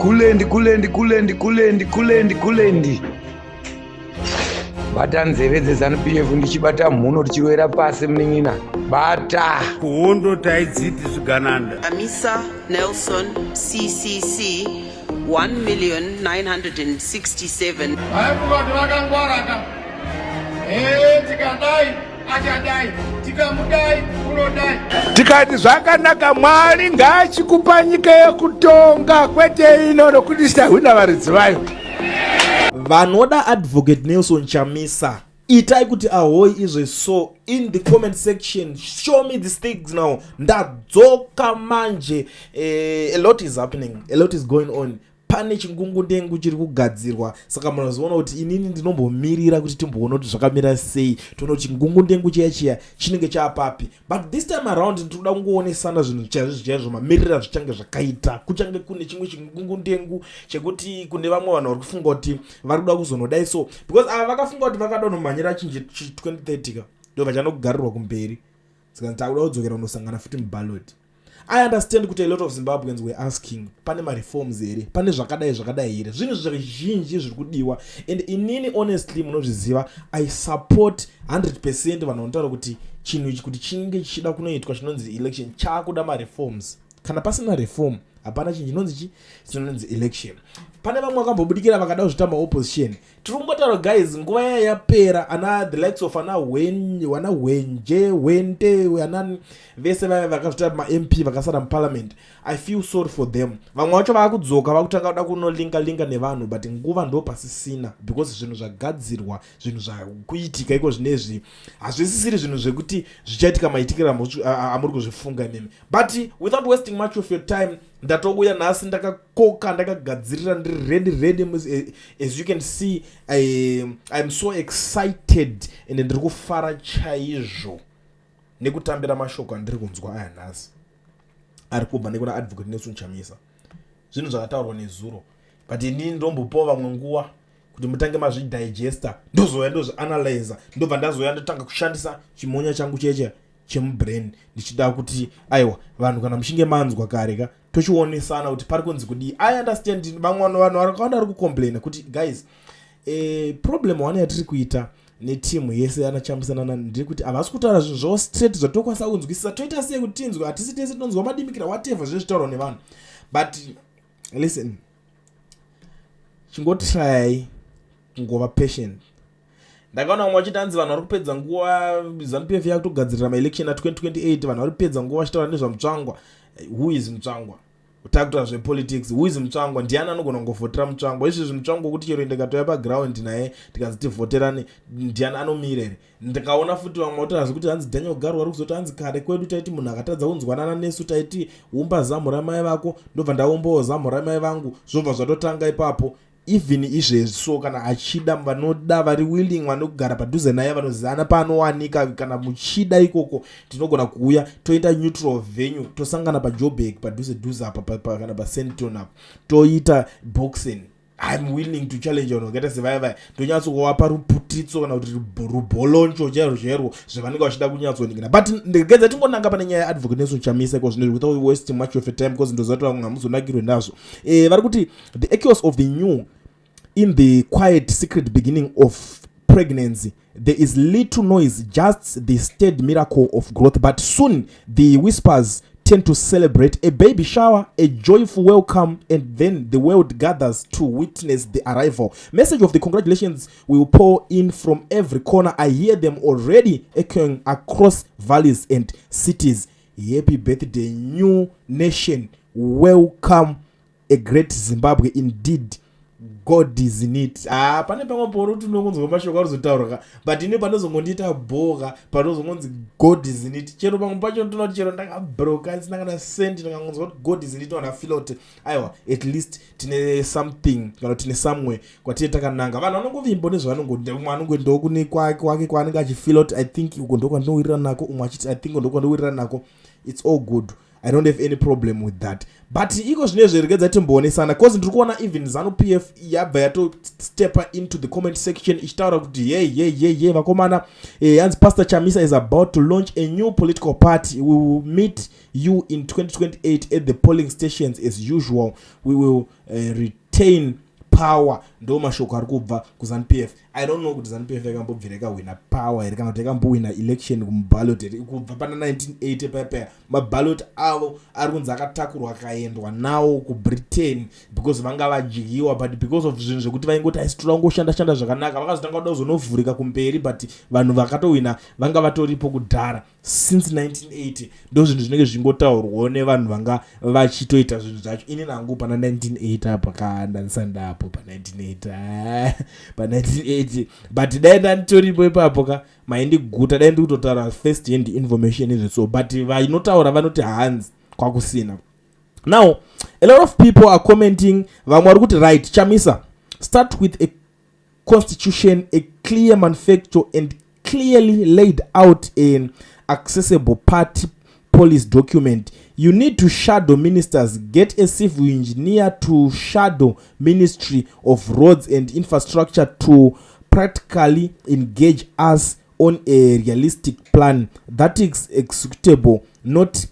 kulendi bata nzeve dzeZANU-PF ndichibata mhuno tichiwera pasi munin'ina bata kuhondo taidziti zvigananda. Chamisa Nelson CCC 1,967. Ayekuvati vakangwaraka tikadai achadai tikamudai unodai Tikati zvakanaka Mwari ngaachikupa nyika yekutonga kwete ino nokuti sitahwina varidzi vayo. Vanoda Advocate Nelson Chamisa, itai kuti ahoy izve so in the comment section. Show me these things now. Ndadzoka manje. A lot is happening, a lot is going on. Pane chingungundengu chiri kugadzirwa, saka munoziona kuti inini ndinombomirira kuti timboona kuti zvakamira sei, toona kuti chingungundengu chiya chinenge chapapi. But this time around ndinoda kungoonesana zvinhu chaizvo mamirira zvichange zvakaita. Kuchange kune chimwe chingungundengu chekuti kune vamwe vanhu vari kufunga kuti vari kuda kuzonodai so, because ava vakafunga kuti vakada kunomhanyira chinji 2030 ka ndo vachanokugarirwa kumberi, saka takuda kudzokera kunosangana futi muballot. I understand kuti a lot of Zimbabweans were asking, pane ma-reforms here, pane zvakadai here, zvinhu zvizhinji zviri kudiwa, and inini honestly munozviziva, I support 100% vanhu vanotaura kuti chinhu ichi kuti chinge chichida kunoitwa chinonzi election chakuda ma-reforms. Kana pasina reform hapana chinonzi election. Pane vamwe vakambobudikira vakada kuzvita ma-opposition. Tiri kungotaura guys, nguva yaya yapera, the likes of ana Manje, Wente, anani vese vaya vakazvita ma-MP vakasara muparliament. I feel sorry for them. Vamwe vacho vakudzoka vakutanga kuda kunolinka nevanhu, but nguva ndo pasisina, because zvinhu zvagadzirwa, zvinhu zvakuitika iko zvinezvi hazvisisiri zvinhu zvekuti zvichaitika maitikira amuri kuzvifunga imimi. But without wasting much of your time, ndatokuya nhasi ndakakoka ndakagadzirira ndiri ready as you can see. I'm so excited and ndiri kufara chaizvo nekutambira mashoko andiri kunzwa aya nhasi ari kubva nekuna Advocate Nelson Chamisa. Zvinhu zvakataurwa nezuro, but inini ndombopawo vamwe nguva kuti mutange mazvidigesta, ndozoya ndozvianalyza, ndobva ndazoya ndotanga kushandisa chimonya changu cheche chemubrain ndichida kuti aiwa vanhu kana mushinge manzwa kare ka tochionesana kuti pari kunzi kudii. I understand vamwe vanhu vakawanda vari kucomplaina kuti guys, problem one yatiri kuita netimu yese yana Chamisa ndiri kuti havasi kutaura zvinhu zvavo straight zvatokwanisa kunzwisisa. Toita sei kuti tinzwe? Hatisi tese tinonzwa madimikira whatever zvezvitaurwa nevanhu, but listen, chingotry kungova patient. Ndakaona vamwe vachiti hanzi vanhu vari kupedza nguva ZANU-PF yakutogadzirira ma-election a2028, vanhu vari kupedza nguva vachitaura nezvamutsvangwa. Who is mutsvangwa? Utakutaura zvepolitics, who is mutsvangwa? Ndiani anogona kungovhotera mutsvangwa? Izvi zvimutsvangwa kuti chero ndikatoya paground naye tikazi tivhoterane, ndiani anomira here? Ndikaona futi vamwe vataura zvekuti hanzi Daniel Garu vari kuzoti hanzi kare kwedu taiti munhu akatadza kunzwanana nesu taiti umba zamu ramai vako, ndobva ndaumbawo zamu ramai vangu, zvobva zvatotanga ipapo. Even izvezvi so kana achida vanoda vari willing vanogara padhuze naye vanozana paanowanika, kana muchida ikoko tinogona kuuya toita neutral venue, tosangana paJoburg padhuze apa kana paSenton apa toita boxing. I'm willing to challenge vanhu vakaita sevaya tonyatsovapa ruputitso kana kuti ruboloncho chairo zvavanenge vachida kunyatsonikina. But ndegedza tingonanga pane nyaya yaAdvocate Nelson Chamisa iko zvinhu without wasting much of your time, because ndozati vamwe hamuzonakirwe nazvo. Vari kuti the echoes of the new in the quiet secret beginning of pregnancy, there is little noise, just the steady miracle of growth, but soon the whispers tend to celebrate a baby shower, a joyful welcome, and then the world gathers to witness the arrival. Message of the congratulations will pour in from every corner. I hear them already echoing across valleys and cities. Happy birthday, new nation. Welcome, a great Zimbabwe indeed. God is in it. Pane pamwe poro tinokunzwa mashoko arizotaurwa, but ine panozongondiita bhoga panozongonzi God is in it. Chero pamwe pacho ndinoti chero ndakabroka isina kana sendi ndakangonzwa kuti God is in it, wana feel kuti aiwa at least tine something kana tine somewhere kwatiri takananga. Vanhu vanongovimbo nezvavanongoenda, umwe anongoendawo kune kwake kwaanenge achifeel kuti I think uko ndokwandinowirirana nako, umwe achiti I think ndokwandinowirirana nako. It's all good. I don't have any problem with that. but iko zvine zviregedza timboonesana cause ndiri kuona even ZANU-PF yabva yatostepa into the comment section ichitaura kuti hey vakomana hanzi Pastor Chamisa is about to launch a new political party. We will meet you in 2028 at the polling stations as usual. We will retain power. Ndo mashoko ari kubva kuZANU-PF. I don't know kuti ZANU-PF yakambobvira ikawina power here kana kuti yakambowina election kumuballot kubva pana 1980 paya maballot avo ari kunzi akatakurwa akaendwa nawo kuBritain because vanga vadyiwa, but because of zvinhu zvekuti vaingoti aisitora kungoshanda zvakanaka vakazotanga kuda kuzonovhurika kumberi, but vanhu vakatowina vanga vatoripo kudhara since 1980. ndo zvinhu zvinenge zvingotaurwawo nevanhu vanga vachitoita zvinhu zvacho. ini nangu pana 1980 apa kandandisandapo pa 1980 but dai ndanditoripo ipapo ka maindiguta dai ndikutotaura first hand information izvo so, but vainotaura vanoti hands kwakusina. Now a lot of people are commenting vamwe vari kuti right Chamisa, start with a constitution, a clear manifesto and clearly laid out an accessible party policy document. You need to shadow ministers, get a civil engineer to shadow Ministry of Roads and Infrastructure to practically engage us on a realistic plan that is executable, not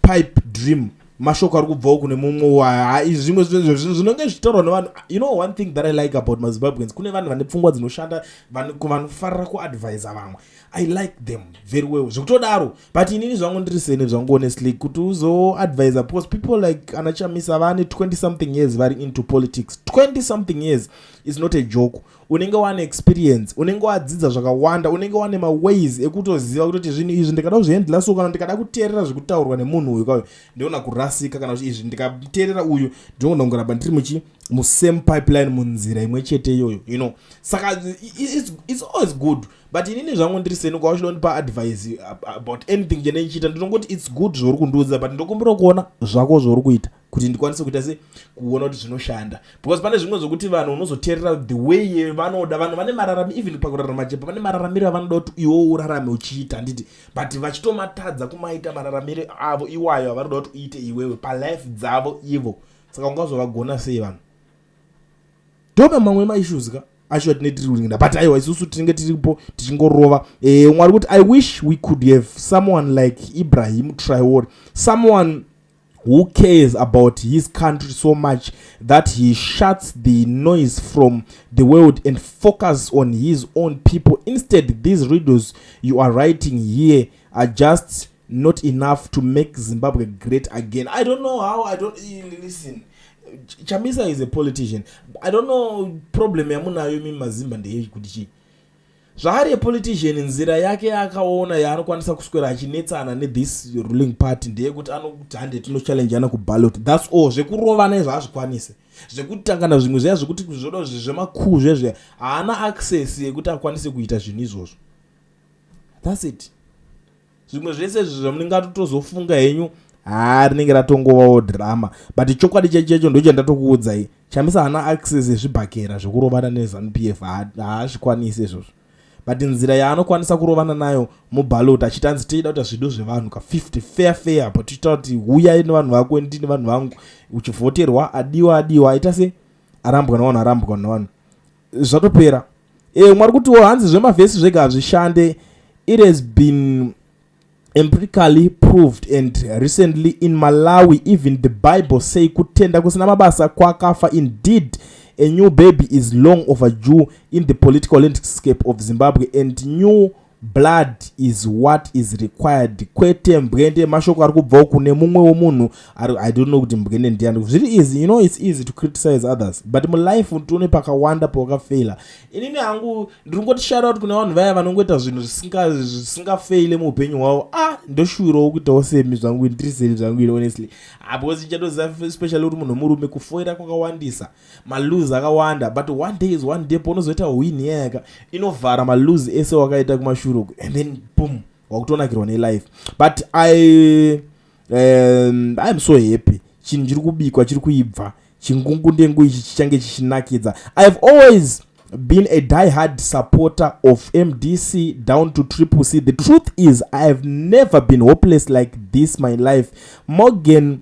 pipe dream. Mashoko ari kubvawo kune mumwe zvimwe zvinonge zvitaurwa nevanhu. You know one thing that I like about maZimbabweans, kune vanhu vane pfungwa dzinoshanda, vanofarira kuadvisa vamwe. I like them very well zvekutodaro, but inini zvangu ndirisene zvangu honestly kuti uzoadvisa, because people like ana Chamisa vane 20 something years vari into politics. 20 something years is not a joke. Unenge wane experience, unenge wadzidza zvakawanda, unenge wane maways ekutoziva kuti zvinhu izvi ndikada kuzviendla so kana ndikada kuteerera zvekutaurwa nemunhu uyu kwayo ndiona kurasika, kana kuti izvi ndikateerera uyu ndinogona kungoramba ndiri musame pipeline munzira imwe chete iyoyo, you know. Saka it's always good, but inini zvangu ndiriseni kwa uchidonipa advice about anything jene nchita ndinongoti it's good zvori kundiudza, but ndokumbira kuona zvako zvori kuita kuti ndikwanise kuita se kuona kuti zvinoshanda, because pane zvimwe zvokuti vanhu unozoteerera the way vanoda. Vanhu vane mararami even pakurarama chepa vane mararamiro avanoda kuti iwo urarame uchiita handiti, but vachitomatadza kumaita mararamiro avo iwayo avanoda kuti uite iwewe palife dzavo ivo. Saka ungazovagona sei vanhu? Ndome mamwe maissues ka acho atinetiri kurinda, but aiwa isusu tinenge tiripo tichingorova. Mwari kuti I wish we could have someone like Ibrahim Traore, someone who cares about his country so much that he shuts the noise from the world and focus on his own people. Instead, these riddles you are writing here are just not enough to make Zimbabwe great again. I don't know how. Listen, Chamisa is a politician. I don't know problem yamunayo mimi mazimba ndeye kuti chi. Zvahari a politician nzira yake akaona yaanokwanisa kuswera achinetsana this ruling party ndeye kuti anokuti hande challenge ana kuballot. That's all. Zvekurova nezvo azvikwanise. Zvekutangana zvimwe zveya zvekuti zvodo zvemakhu zvezve haana access yekuti akwanise kuita zvinhu izvozvo. That's it. Zvimwe zvese zvamuningatozofunga henyu rinenge ratongovawo drama, but chokwadi chechecho ndo chandatokuudzai. Chamisa haana access yezvibhakera zvekurovana neZANU-PF, haazvikwanise izvozvo, but nzira yaanokwanisa kurovana nayo muballot achitanzi teida kuti zvido zvevanhu ka 50 fair but tichita kuti huyai nevanhu vako ndini vanhu vangu uchivhoterwa adiwa aita se arambwa navanhu zvatopera. Mwari kuti hanzi zvemavhesi zvega hazvishande. It has been empirically proved, and recently in Malawi even the Bible say kutenda kusina mabasa kwakafa. Indeed, a new baby is long overdue in the political landscape of Zimbabwe, and new blood is what is required. Kwete mbwende mashoko ari kubva kune mumwe womunhu. I don't know kuti mbwende ndiani. Zviri easy, you know, it's easy to criticize others, but mu life tune pakawanda pakafela. Inini hangu ndingoti shout out kune vanhu vaya vanongoita zvinhu zvisingafaile muupenyu hwavo. Ndoshuvirawo kuitawo semi zvangu ndiriseri zvangu honestly. Because chatoziva especially kuti munhu murume kufoira kwakawandisa, malose akawanda, but one day is one day paunozoita win yaka inovhara malose ese wakaita kumashure, and then boom wakutonakirwa nelife. But I am so happy chinhu chiri kubikwa chiri kuibva chingungundengu ichi chichange chichinakidza. I have always been a die-hard supporter of MDC down to Triple C. The truth is I have never been hopeless like this my life. Morgan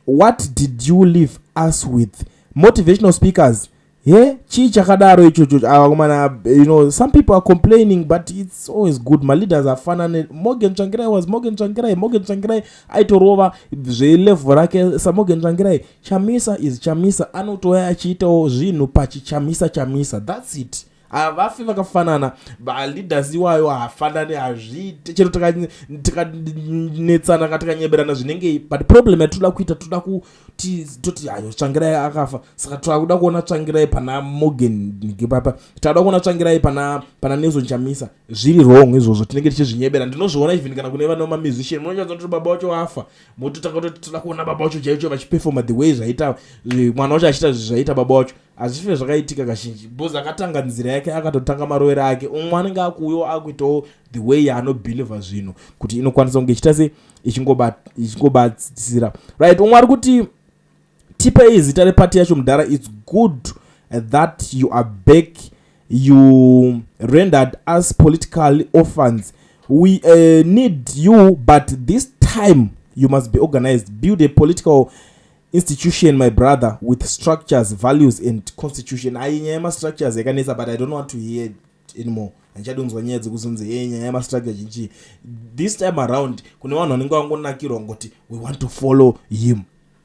what did you leave us with? Motivational speakers. Yeah, chakadaro ichocho. Some people are complaining, but it's always good. My leaders are fun, and Morgan Changirai aitorova zvelevu rake saMorgan Changirai. Chamisa is Chamisa. Anotoya achito zvinu pachi Chamisa. That's it. Avafi vakafanana leaders iwayo hafanani hazviite chero tikanetsana tikanyemberana zvinenge, but problem yatoda kuita toda kuti toti ayo Changirai akafa, saka toda kuona Changirai pana Morgan ngepapa, toda kuona Changirai pana Nelson Chamisa. Zviri wrong izvozvo, tinenge tichizvinyebera. Ndinozviona even kana kune vana musician munochaza kuti baba vacho afa, toda kuona baba vacho chaicho vachiperforma the way zvaita mwana wacho achita zvaita baba vacho. Azvife zvakaitika kazhinji. Boza akatanga nzira yake, akatotanga marovero ake. Umwe anenge akuuyo akuitawo the way yaanobhiliva zvinhu kuti inokwanisa kunge ichita se ichingobatsira. Right, umwe ari kuti tipe zita repati yacho mudhara. It's good that you are back. You rendered us political orphans. We need you, but this time you must be organized. Build a political institution, my brother, with structures, values, and constitution. Nyaya structures yakanesa, but I don't want to hear it anymore. Anchadonzwa nyaya dzekuzonzi nyaya structure chinchi. This time around kune vanhu vanenge vangonakirwa ngoti we want to follow him.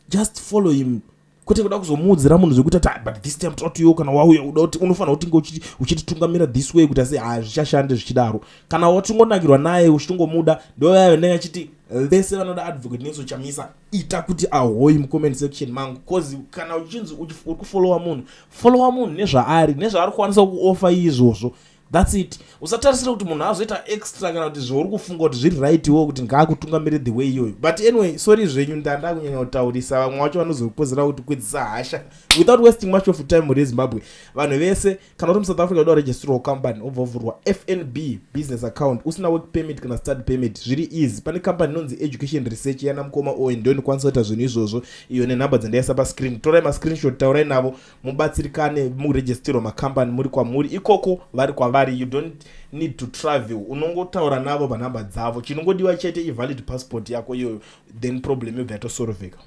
Just follow him. Kwete kuda kuzomuudzira munhu zvekuti but this time totiyo kana wauya uda unofanira kutinga uchititungamira this way kuti asi zvichashande zvichidaro. Kana watingonakirwa naye uchitongomuda ndo yayo nenge achiti vese vanoda advocate Nelson Chamisa ita kuti ahoyi mucomment section mangu, cause kana uchinzi uri kufollowa munhu nezvaari kukwanisa kuoffer izvozvo. That's it. Usatarisira kuti munhu azoita extra kana kuti zvauri kufunga kuti zviri right iwo kuti ngaakutungamire the way iyoyo. But anyway, sorry zvenyu ndanda kunyanya kutaurisa, vamwe vacho vanozokupozera kuti kwedzisa hasha. Without wasting much of time muri Zimbabwe, vanhu vese kana kuti South Africa ndo register company obvovurwa FNB business account, usina work permit kana study permit, zviri easy. Pane company inonzi Education Research yana mukoma owen ndio inokwanisa kuita zvinhu izvozvo. Iyo nenhamba dzandaisa pa screen. Torai ma screenshot, taurai navo, mubatsirikane muregister ma company muri kwamuri ikoko vari kwavari. You don't need to travel. Unongotaura navo panhamba dzavo. Chinongodiwa chete i valid passport yako iyoyo, then problem yobva yatosolveka.